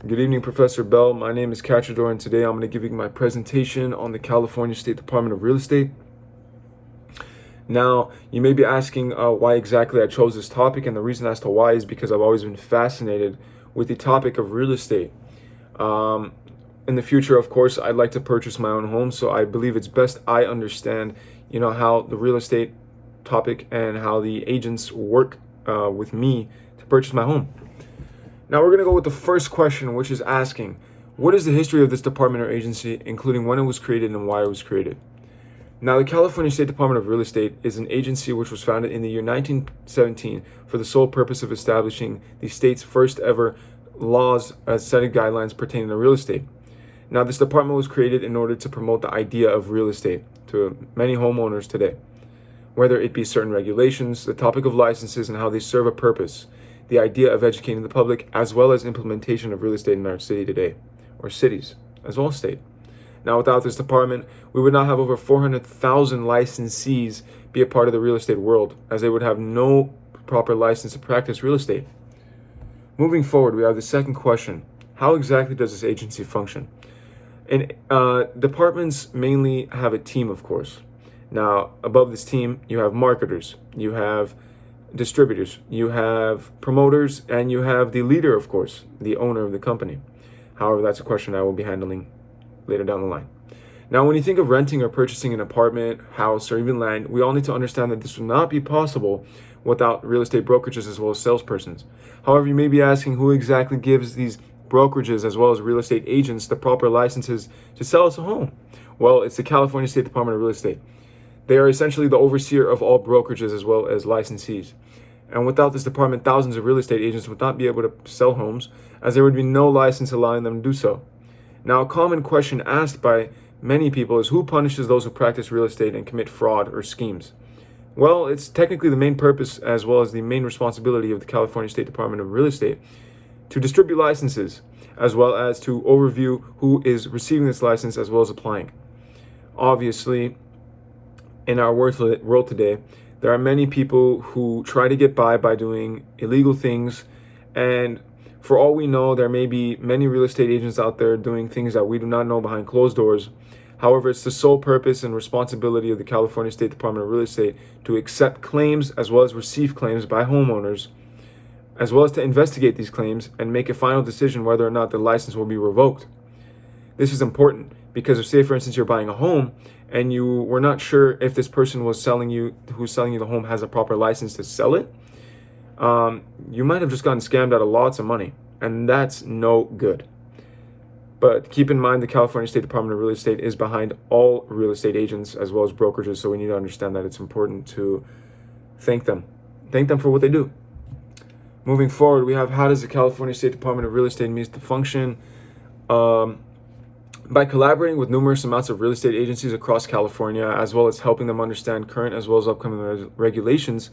Good evening, Professor Bell. My name is Catchador, and today I'm going to give you my presentation on the California State Department of Real Estate. Now, you may be asking why exactly I chose this topic, and the reason as to why is because I've always been fascinated with the topic of real estate. In the future, of course, I'd like to purchase my own home, so I believe it's best I understand, how the real estate topic and how the agents work with me to purchase my home. Now we're going to go with the first question, which is asking, what is the history of this department or agency, including when it was created and why it was created? Now, the California State Department of Real Estate is an agency which was founded in the year 1917 for the sole purpose of establishing the state's first ever laws as setting guidelines pertaining to real estate. Now, this department was created in order to promote the idea of real estate to many homeowners today, whether it be certain regulations, the topic of licenses, and how they serve a purpose, the idea of educating the public, as well as implementation of real estate in our city today, or cities, as well as state. Now, without this department, we would not have over 400,000 licensees be a part of the real estate world, as they would have no proper license to practice real estate. Moving forward, we have the second question. How exactly does this agency function? And departments mainly have a team, of course. Now, above this team, you have marketers, you have distributors, you have promoters, and you have the leader, of course, the owner of the company. However, that's a question I will be handling later down the line. Now, when you think of renting or purchasing an apartment, house, or even land, we all need to understand that this would not be possible without real estate brokerages as well as salespersons. However, you may be asking who exactly gives these brokerages as well as real estate agents the proper licenses to sell us a home? Well, it's the California State Department of Real Estate. They are essentially the overseer of all brokerages as well as licensees. And without this department, thousands of real estate agents would not be able to sell homes, as there would be no license allowing them to do so. Now, a common question asked by many people is who punishes those who practice real estate and commit fraud or schemes? Well, it's technically the main purpose as well as the main responsibility of the California State Department of Real Estate to distribute licenses, as well as to overview who is receiving this license as well as applying. Obviously, in our world today, there are many people who try to get by doing illegal things, and for all we know, there may be many real estate agents out there doing things that we do not know behind closed doors. However, it's the sole purpose and responsibility of the California State Department of Real Estate to accept claims as well as receive claims by homeowners, as well as to investigate these claims and make a final decision whether or not the license will be revoked. This is important because if, say, for instance, you're buying a home and you were not sure if this person who's selling you the home has a proper license to sell it, you might have just gotten scammed out of lots of money, and that's no good. But keep in mind, the California State Department of Real Estate is behind all real estate agents as well as brokerages, so we need to understand that it's important to thank them for what they do. Moving forward, we have how does the California State Department of Real Estate meet the function? By collaborating with numerous amounts of real estate agencies across California, as well as helping them understand current as well as upcoming regulations,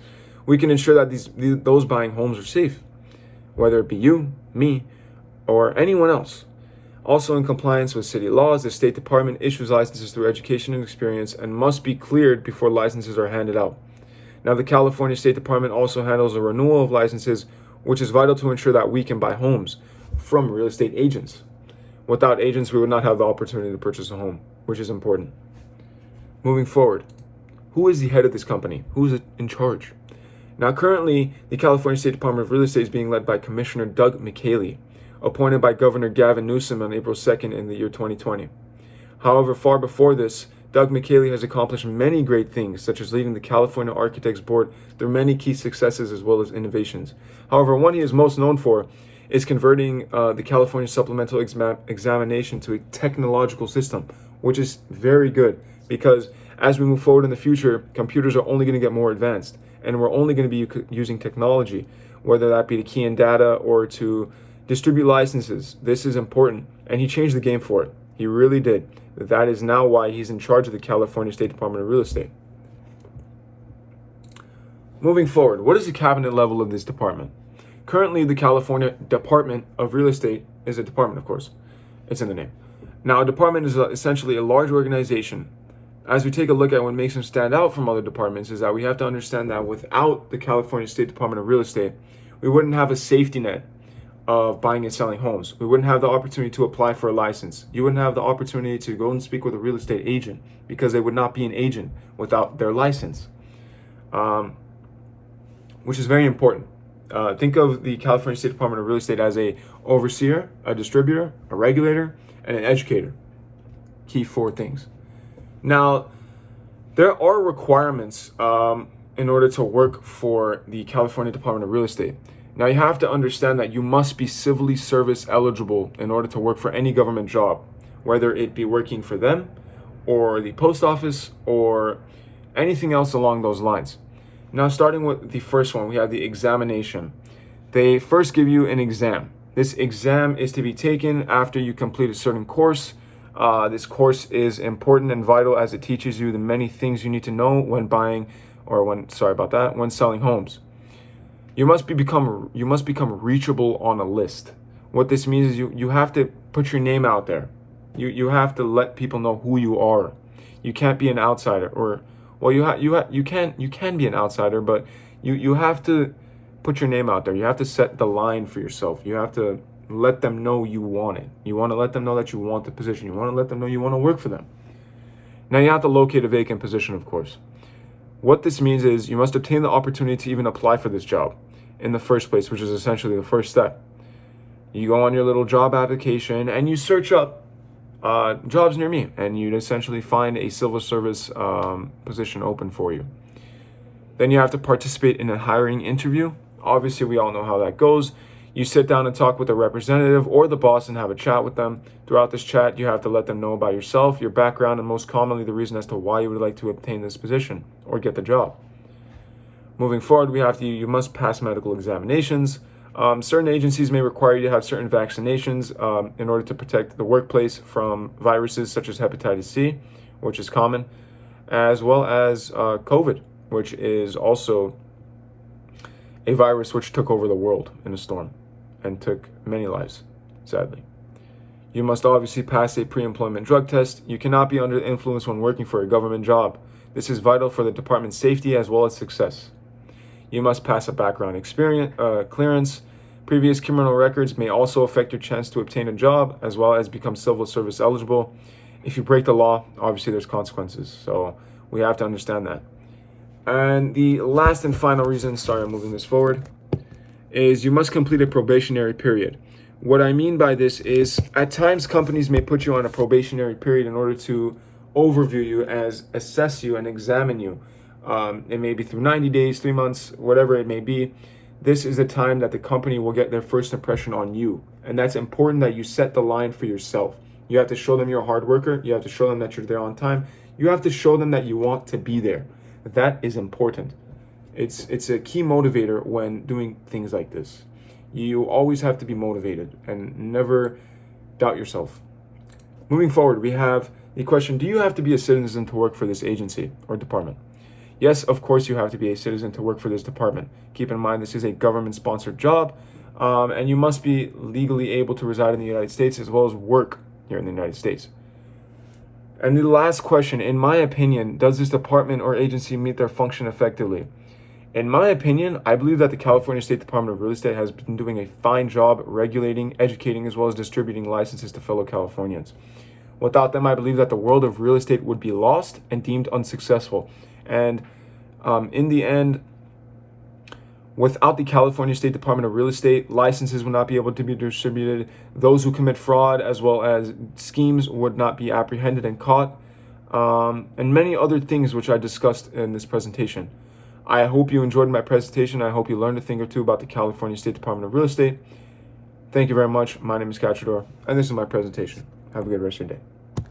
we can ensure that those buying homes are safe, whether it be you, me, or anyone else. Also, in compliance with city laws, the State Department issues licenses through education and experience and must be cleared before licenses are handed out. Now, the California State Department also handles a renewal of licenses, which is vital to ensure that we can buy homes from real estate agents. Without agents, we would not have the opportunity to purchase a home, which is important. Moving forward, who is the head of this company? Who is in charge? Now, currently, the California State Department of Real Estate is being led by Commissioner Doug McKayley, appointed by Governor Gavin Newsom on April 2nd in the year 2020. However, far before this, Doug McKayley has accomplished many great things, such as leading the California Architects Board through many key successes as well as innovations. However, one he is most known for is converting the California Supplemental Examination to a technological system, which is very good because as we move forward in the future, computers are only going to get more advanced, and we're only going to be using technology, whether that be to key in data or to distribute licenses. This is important, and he changed the game for it. He really did. That is now why he's in charge of the California State Department of Real Estate. Moving forward, what is the cabinet level of this department? Currently, the California Department of Real Estate is a department, of course. It's in the name. Now, a department is essentially a large organization. As we take a look at what makes them stand out from other departments is that we have to understand that without the California State Department of Real Estate, we wouldn't have a safety net of buying and selling homes. We wouldn't have the opportunity to apply for a license. You wouldn't have the opportunity to go and speak with a real estate agent because they would not be an agent without their license, which is very important. Think of the California State Department of Real Estate as a overseer, a distributor, a regulator, and an educator. Key 4 things. Now, there are requirements in order to work for the California Department of Real Estate. Now, you have to understand that you must be civilly service eligible in order to work for any government job, whether it be working for them or the post office or anything else along those lines. Now, starting with the first one, we have the examination. They first give you an exam. This exam is to be taken after you complete a certain course. This course is important and vital as it teaches you the many things you need to know when when selling homes. You must become reachable on a list. What this means is you have to put your name out there. You have to let people know who you are. You can't be an outsider, or well, you can be an outsider, but you have to put your name out there. You have to set the line for yourself. You have to let them know you want it. You want to let them know that you want the position. You want to let them know you want to work for them. Now, you have to locate a vacant position, of course. What this means is you must obtain the opportunity to even apply for this job in the first place, which is essentially the first step. You go on your little job application and you search up jobs near me, and you'd essentially find a civil service position open for you. Then you have to participate in a hiring interview. Obviously, we all know how that goes. You sit down and talk with a representative or the boss and have a chat with them. Throughout this chat, you have to let them know about yourself, your background, and most commonly the reason as to why you would like to obtain this position or get the job. Moving forward, you must pass medical examinations. Certain agencies may require you to have certain vaccinations in order to protect the workplace from viruses such as hepatitis C, which is common, as well as COVID, which is also a virus which took over the world in a storm and took many lives, sadly. You must obviously pass a pre-employment drug test. You cannot be under the influence when working for a government job. This is vital for the department's safety as well as success. You must pass a background clearance. Previous criminal records may also affect your chance to obtain a job as well as become civil service eligible. If you break the law, obviously there's consequences. So we have to understand that. And the last and final reason, sorry, I'm moving this forward, is you must complete a probationary period. What I mean by this is at times companies may put you on a probationary period in order to overview you, assess you and examine you. It may be through 90 days, 3 months, whatever it may be. This is the time that the company will get their first impression on you. And that's important that you set the line for yourself. You have to show them you're a hard worker. You have to show them that you're there on time. You have to show them that you want to be there. That is important. It's a key motivator when doing things like this. You always have to be motivated and never doubt yourself. Moving forward, we have the question, do you have to be a citizen to work for this agency or department? Yes, of course you have to be a citizen to work for this department. Keep in mind this is a government-sponsored job, and you must be legally able to reside in the United States as well as work here in the United States. And the last question, in my opinion, does this department or agency meet their function effectively? In my opinion, I believe that the California State Department of Real Estate has been doing a fine job regulating, educating, as well as distributing licenses to fellow Californians. Without them, I believe that the world of real estate would be lost and deemed unsuccessful. And in the end, without the California State Department of Real Estate, licenses would not be able to be distributed. Those who commit fraud as well as schemes would not be apprehended and caught, and many other things which I discussed in this presentation. I hope you enjoyed my presentation. I hope you learned a thing or two about the California State Department of Real Estate. Thank you very much. My name is Cachador, and this is my presentation. Have a good rest of your day.